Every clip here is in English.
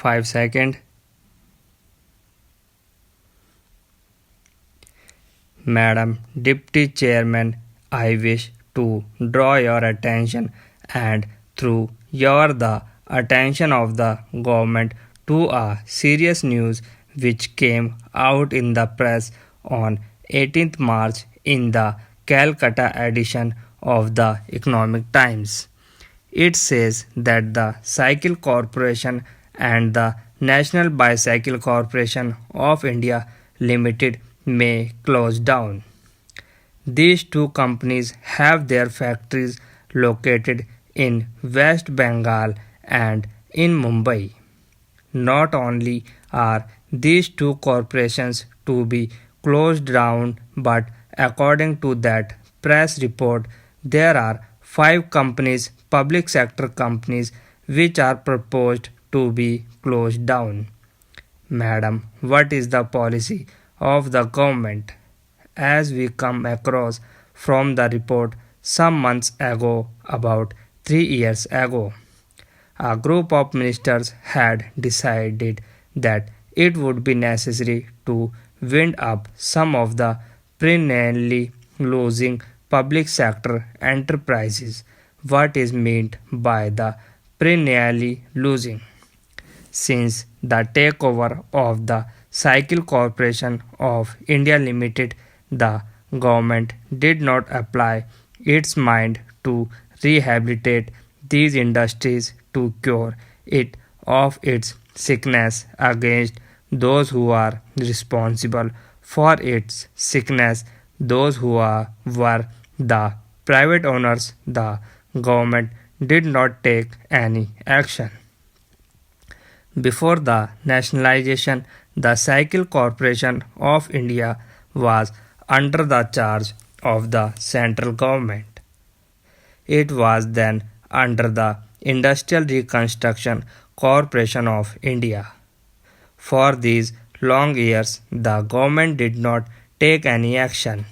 5 seconds. Madam Deputy Chairman, I wish to draw your attention and through your the attention of the government to a serious news which came out in the press on 18th March in the Calcutta edition of the Economic Times. It says that the Cycle Corporation and the National Bicycle Corporation of India Limited may close down. These two companies have their factories located in West Bengal and in Mumbai. Not only are these two corporations to be closed down, but according to that press report, there are 5 public sector companies, which are proposed to be closed down. Madam, what is the policy of the government? As we come across from the report some months ago, about 3 years ago, a group of ministers had decided that it would be necessary to wind up some of the perennially losing public sector enterprises. What is meant by the perennially losing? Since the takeover of the Cycle Corporation of India Limited, the government did not apply its mind to rehabilitate these industries to cure it of its sickness against those who are responsible for its sickness, those were the private owners. The government did not take any action. Before the nationalization, the Cycle Corporation of India was under the charge of the central government. It was then under the Industrial Reconstruction Corporation of India. For these long years, the government did not take any action.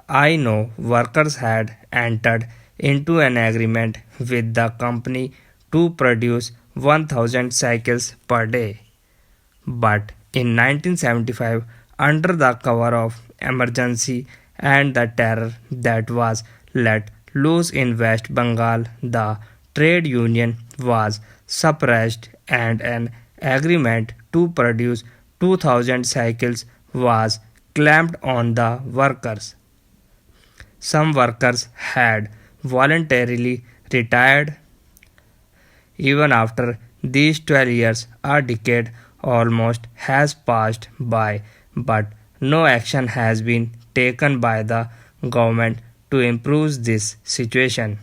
I know workers had entered into an agreement with the company to produce 1000 cycles per day. But in 1975, under the cover of emergency and the terror that was let loose in West Bengal, the trade union was suppressed and an agreement to produce 2000 cycles was clamped on the workers. Some workers had voluntarily retired. Even after these 12 years, a decade almost has passed by, but no action has been taken by the government to improve this situation.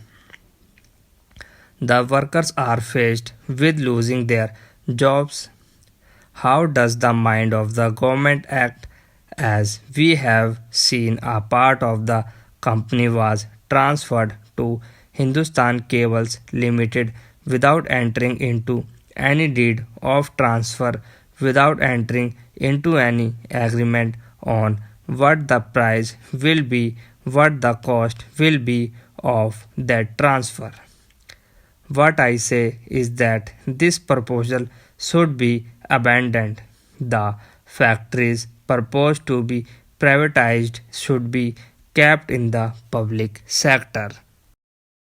The workers are faced with losing their jobs. How does the mind of the government act? As we have seen, a part of the company was transferred to Hindustan Cables Limited without entering into any deed of transfer, without entering into any agreement on what the price will be, what the cost will be of that transfer. What I say is that this proposal should be abandoned. The factories proposed to be privatized should be kept in the public sector.